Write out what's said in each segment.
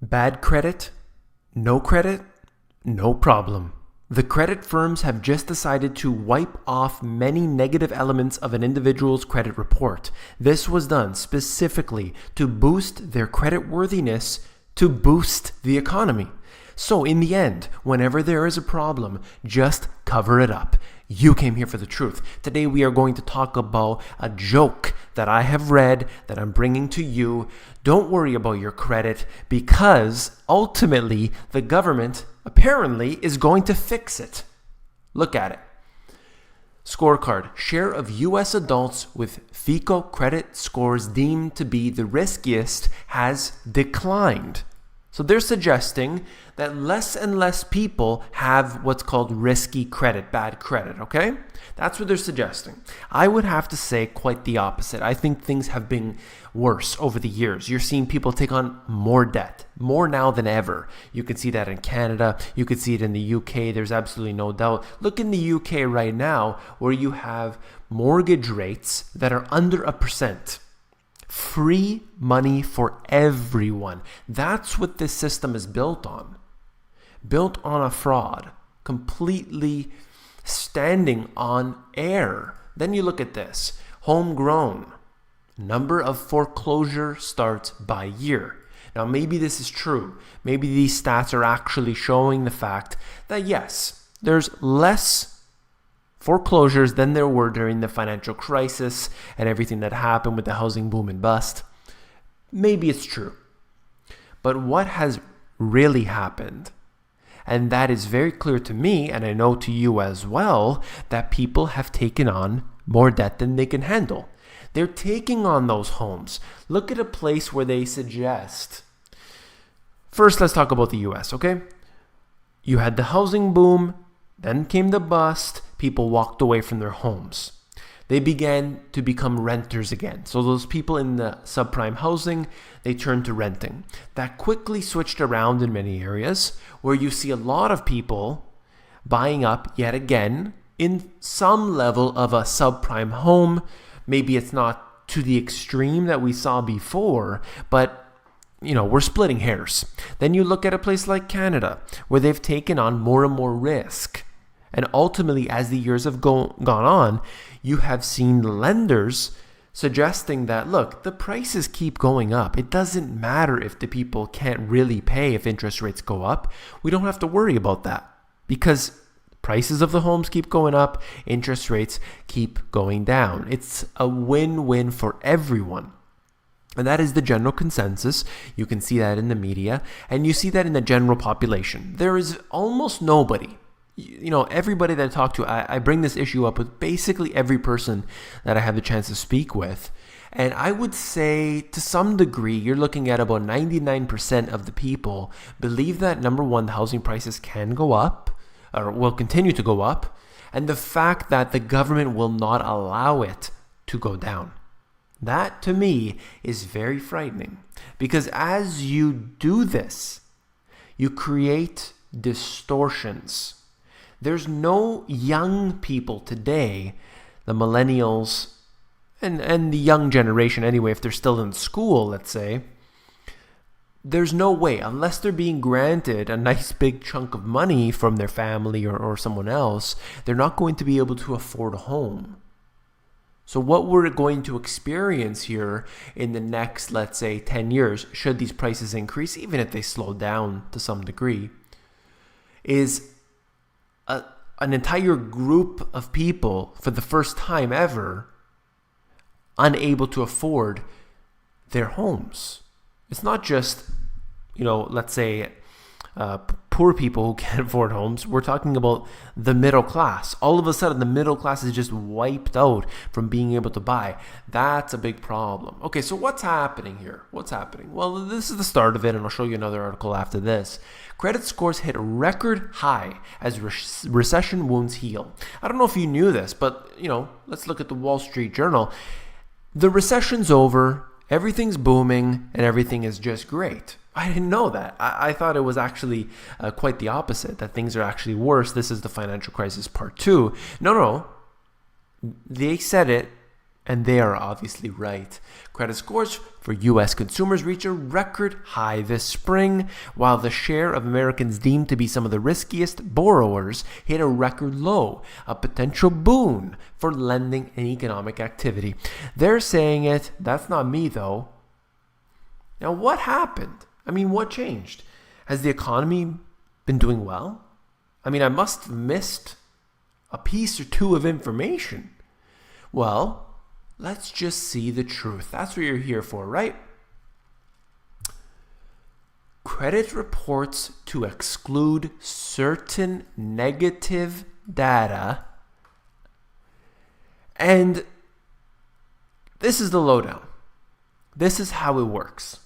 Bad credit, no credit, no problem. The credit firms have just decided to wipe off many negative elements of an individual's credit report. This was done specifically to boost their credit worthiness, to boost the economy. So in the end, whenever there is a problem, just cover it up. You came here for the truth. Today we are going to talk about a joke that I have read that I'm bringing to you. Don't worry about your credit because ultimately the government apparently is going to fix it. Look at it. Scorecard. Share of U.S. adults with FICO credit scores deemed to be the riskiest has declined. So they're suggesting that less and less people have what's called risky credit, bad credit, okay? That's what they're suggesting. I would have to say quite the opposite. I think things have been worse over the years. You're seeing people take on more debt, more now than ever. You can see that in Canada. You can see it in the UK. There's absolutely no doubt. Look in the UK right now where you have mortgage rates that are under 1%. Free money for everyone. That's what this system is built on. Built on a fraud. Completely standing on air. Then you look at this. Homegrown. Number of foreclosure starts by year. Now maybe this is true. Maybe these stats are actually showing the fact that yes, there's less foreclosures than there were during the financial crisis and everything that happened with the housing boom and bust. Maybe it's true. But what has really happened? And that is very clear to me, and I know to you as well, that people have taken on more debt than they can handle. They're taking on those homes. Look at a place where they suggest. First, let's talk about the US, okay? You had the housing boom, then came the bust. People walked away from their homes. They began to become renters again. So those people in the subprime housing, they turned to renting. That quickly switched around in many areas where you see a lot of people buying up yet again in some level of a subprime home. Maybe it's not to the extreme that we saw before, but we're splitting hairs. Then you look at a place like Canada where they've taken on more and more risk. And ultimately, as the years have gone on, you have seen lenders suggesting that, look, the prices keep going up. It doesn't matter if the people can't really pay if interest rates go up. We don't have to worry about that because prices of the homes keep going up, interest rates keep going down. It's a win-win for everyone. And that is the general consensus. You can see that in the media, and you see that in the general population. There is almost nobody. Everybody that I talk to, I bring this issue up with basically every person that I have the chance to speak with. And I would say to some degree, you're looking at about 99% of the people believe that, number one, the housing prices can go up or will continue to go up. And the fact that the government will not allow it to go down. That to me is very frightening because as you do this, you create distortions. There's no young people today, the millennials, and the young generation anyway, if they're still in school, let's say, there's no way, unless they're being granted a nice big chunk of money from their family or someone else, they're not going to be able to afford a home. So what we're going to experience here in the next, let's say, 10 years, should these prices increase, even if they slow down to some degree, is an entire group of people, for the first time ever, unable to afford their homes. It's not just, let's say, poor people who can't afford homes. We're talking about the middle class. All of a sudden, the middle class is just wiped out from being able to buy. That's a big problem. Okay, so what's happening here? What's happening? Well, this is the start of it, and I'll show you another article after this. Credit scores hit a record high as recession wounds heal. I don't know if you knew this, but, let's look at the Wall Street Journal. The recession's over, everything's booming, and everything is just great. I didn't know that. I thought it was actually quite the opposite, that things are actually worse. This is the financial crisis part 2. No. They said it And they are obviously right. Credit scores for U.S. consumers reach a record high this spring, while the share of Americans deemed to be some of the riskiest borrowers hit a record low, a potential boon for lending and economic activity. They're saying it. That's not me, though. Now, what happened? I mean, what changed? Has the economy been doing well? I mean, I must have missed a piece or two of information. Well, let's just see the truth. That's what you're here for, right? Credit reports to exclude certain negative data. And this is the lowdown. This is how it works.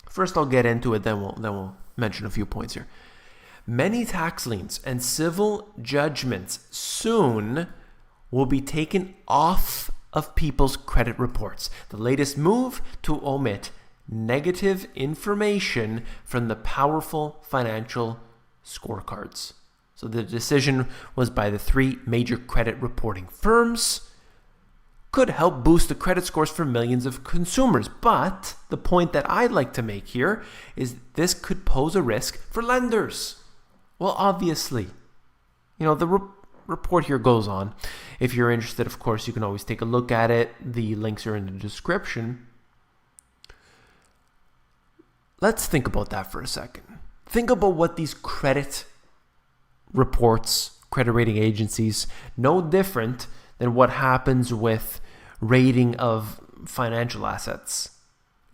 First, I'll get into it, then we'll mention a few points here. Many tax liens and civil judgments soon will be taken off of people's credit reports. The latest move to omit negative information from the powerful financial scorecards. So the decision was by the 3 major credit reporting firms. Could help boost the credit scores for millions of consumers. But the point that I'd like to make here is this could pose a risk for lenders. Well, obviously, the report here goes on. If you're interested, of course, you can always take a look at it. The links are in the description. Let's think about that for a second. Think about what these credit reports, credit rating agencies, no different than what happens with rating of financial assets.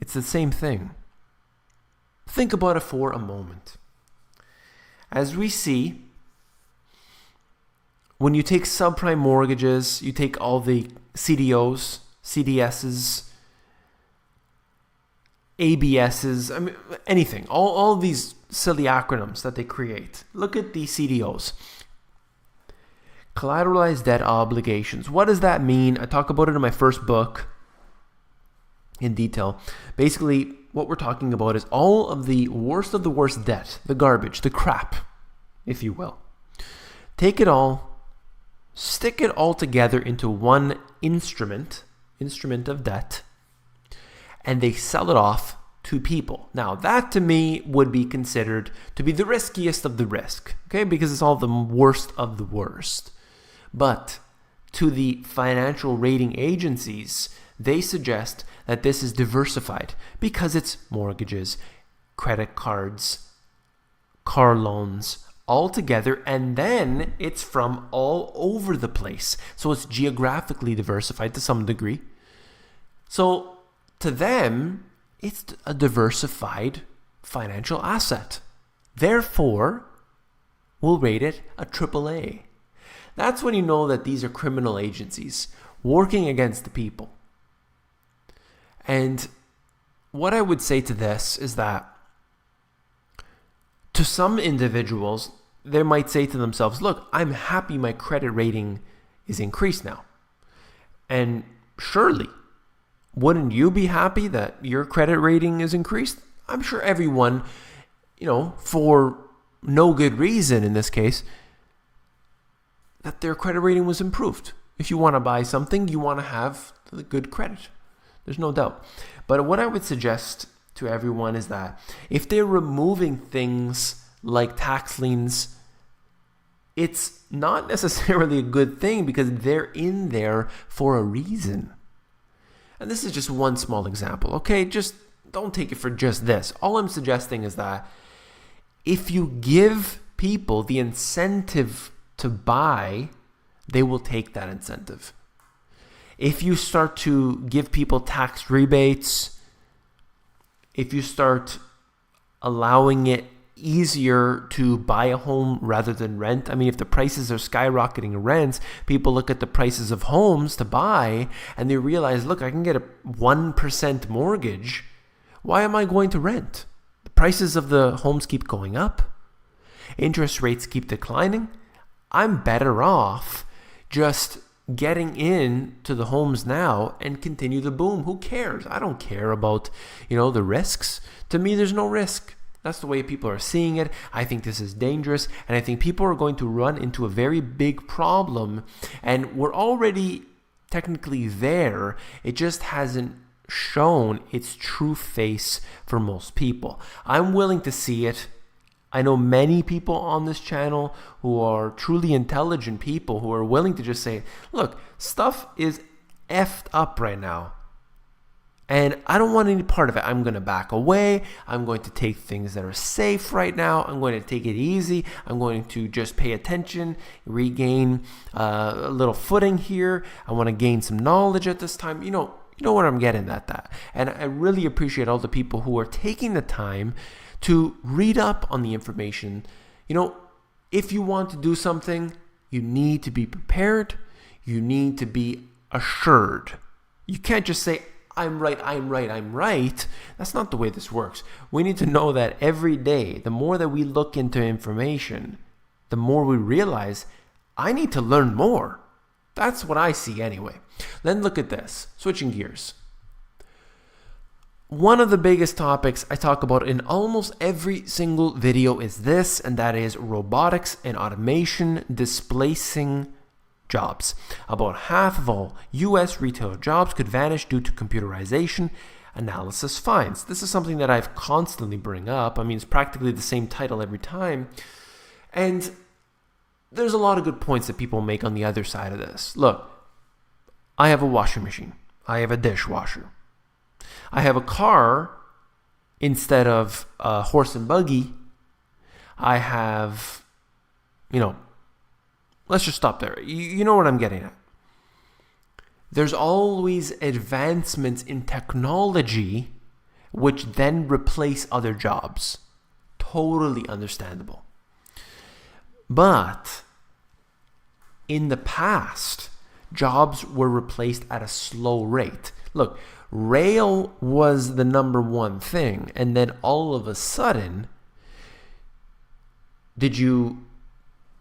It's the same thing. Think about it for a moment. As we see, when you take subprime mortgages, you take all the CDOs, CDSs, ABSs, I mean, anything, all these silly acronyms that they create. Look at the CDOs. Collateralized debt obligations. What does that mean? I talk about it in my first book in detail. Basically, what we're talking about is all of the worst debt, the garbage, the crap, if you will. Take it all, stick it all together into one instrument of debt, and they sell it off to people. Now, that to me would be considered to be the riskiest of the risk, okay? Because it's all the worst of the worst. But to the financial rating agencies, they suggest that this is diversified because it's mortgages, credit cards, car loans, all together, and then it's from all over the place. So it's geographically diversified to some degree. So to them, it's a diversified financial asset. Therefore, we'll rate it a AAA. That's when you know that these are criminal agencies working against the people. And what I would say to this is that to some individuals, they might say to themselves, look, I'm happy my credit rating is increased now. And surely, wouldn't you be happy that your credit rating is increased? I'm sure everyone, for no good reason in this case, that their credit rating was improved. If you want to buy something, you want to have the good credit. There's no doubt. But what I would suggest to everyone is that if they're removing things like tax liens, it's not necessarily a good thing because they're in there for a reason. And this is just one small example, okay? Just don't take it for just this. All I'm suggesting is that if you give people the incentive to buy, they will take that incentive. If you start to give people tax rebates, if you start allowing it easier to buy a home rather than rent. I mean, if the prices are skyrocketing rents, people look at the prices of homes to buy and they realize, look, I can get a 1% mortgage. Why am I going to rent? The prices of the homes keep going up. Interest rates keep declining. I'm better off just getting into the homes now and continue the boom. Who cares? I don't care about, the risks. To me, there's no risk. That's the way people are seeing it. I think this is dangerous, and I think people are going to run into a very big problem. And we're already technically there. It just hasn't shown its true face for most people. I'm willing to see it. I know many people on this channel who are truly intelligent people who are willing to just say, look, stuff is effed up right now, and I don't want any part of it. I'm going to back away. I'm going to take things that are safe right now. I'm going to take it easy. I'm going to just pay attention, regain a little footing here. I want to gain some knowledge at this time. You know what I'm getting at that. And I really appreciate all the people who are taking the time to read up on the information. If you want to do something, you need to be prepared. You need to be assured. You can't just say, I'm right. That's not the way this works. We need to know that every day, the more that we look into information, the more we realize, I need to learn more. That's what I see anyway. Then look at this, switching gears. One of the biggest topics I talk about in almost every single video is this, and that is robotics and automation displacing jobs. About half of all U.S. retail jobs could vanish due to computerization, analysis finds. This is something that I've constantly bring up. I mean, it's practically the same title every time. And there's a lot of good points that people make on the other side of this. Look, I have a washing machine. I have a dishwasher. I have a car instead of a horse and buggy. I have, let's just stop there. You know what I'm getting at. There's always advancements in technology which then replace other jobs. Totally understandable. But in the past, jobs were replaced at a slow rate. Look, rail was the number one thing, and then all of a sudden, did you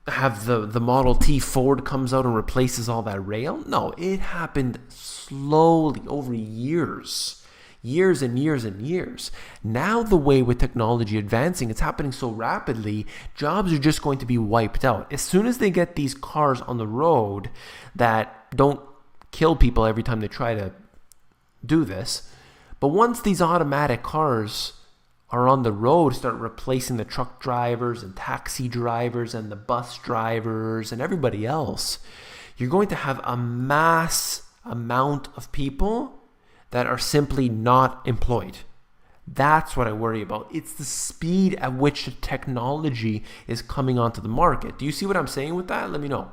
have the Model T Ford comes out and replaces all that rail? No, it happened slowly over years and years. Now the way with technology advancing, it's happening so rapidly, jobs are just going to be wiped out. As soon as they get these cars on the road that don't kill people every time they try to do this, but once these automatic cars are on the road, start replacing the truck drivers and taxi drivers and the bus drivers and everybody else, you're going to have a mass amount of people that are simply not employed. That's what I worry about. It's the speed at which the technology is coming onto the market. Do you see what I'm saying with that? Let me know.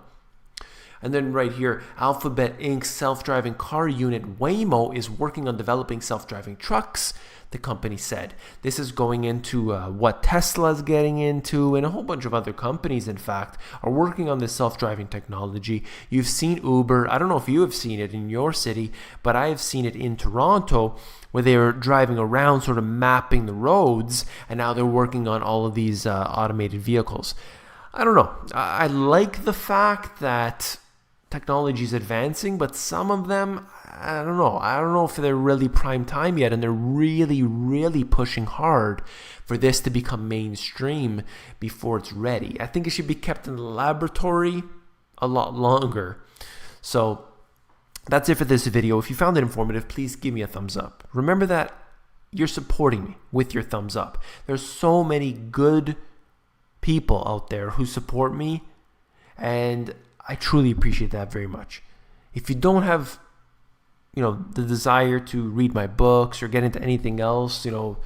And then right here, Alphabet Inc.'s self-driving car unit Waymo is working on developing self-driving trucks, the company said. This is going into what Tesla's getting into, and a whole bunch of other companies, in fact, are working on this self-driving technology. You've seen Uber. I don't know if you have seen it in your city, but I have seen it in Toronto, where they are driving around sort of mapping the roads, and now they're working on all of these automated vehicles. I don't know. I like the fact that technology is advancing, but some of them, I don't know if they're really prime time yet, and they're really pushing hard for this to become mainstream before it's ready. I think it should be kept in the laboratory a lot longer. So that's it for this video. If you found it informative, please give me a thumbs up. Remember that you're supporting me with your thumbs up. There's so many good people out there who support me, and I truly appreciate that very much. If you don't have, the desire to read my books or get into anything else, I know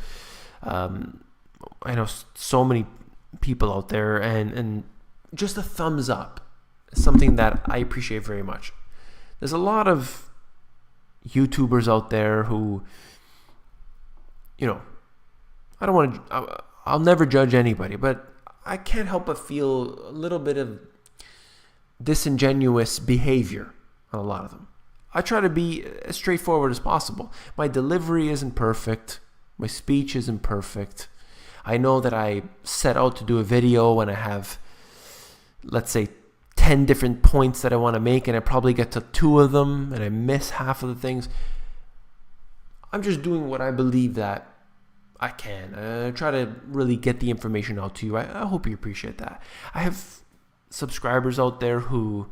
so many people out there, and just a thumbs up is something that I appreciate very much. There's a lot of YouTubers out there who, I'll never judge anybody, but I can't help but feel a little bit of disingenuous behavior on a lot of them. I try to be as straightforward as possible. My delivery isn't perfect. My speech isn't perfect. I know that I set out to do a video and I have, let's say, 10 different points that I want to make, and I probably get to 2 of them and I miss half of the things. I'm just doing what I believe that I can. I try to really get the information out to you. I hope you appreciate that. I have subscribers out there who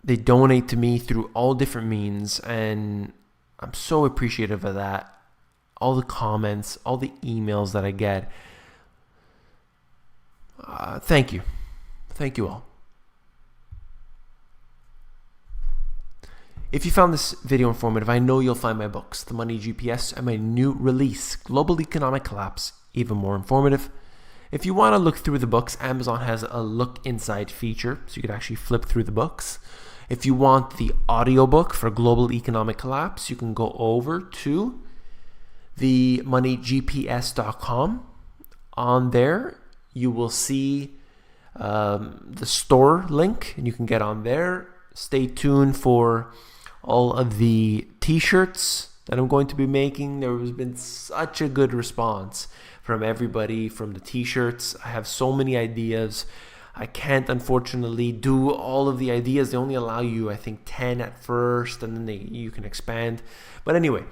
They donate to me through all different means, and I'm so appreciative of that. All the comments, all the emails that I get. Thank you. Thank you all. If you found this video informative, I know you'll find my books, The Money GPS, and my new release, Global Economic Collapse, even more informative. If you want to look through the books, Amazon has a look inside feature, so you can actually flip through the books. If you want the audiobook for Global Economic Collapse, you can go over to themoneygps.com. On there, you will see the store link, and you can get on there. Stay tuned for all of the t-shirts that I'm going to be making. There has been such a good response from everybody from the t-shirts. I have so many ideas. I can't unfortunately do all of the ideas. They only allow you, I think, 10 at first, and then you can expand. But anyway,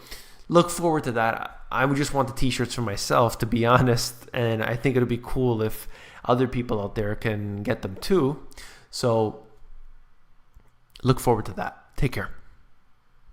look forward to that. I would just want the t-shirts for myself, to be honest, and I think it'll be cool if other people out there can get them too. So look forward to that. Take care.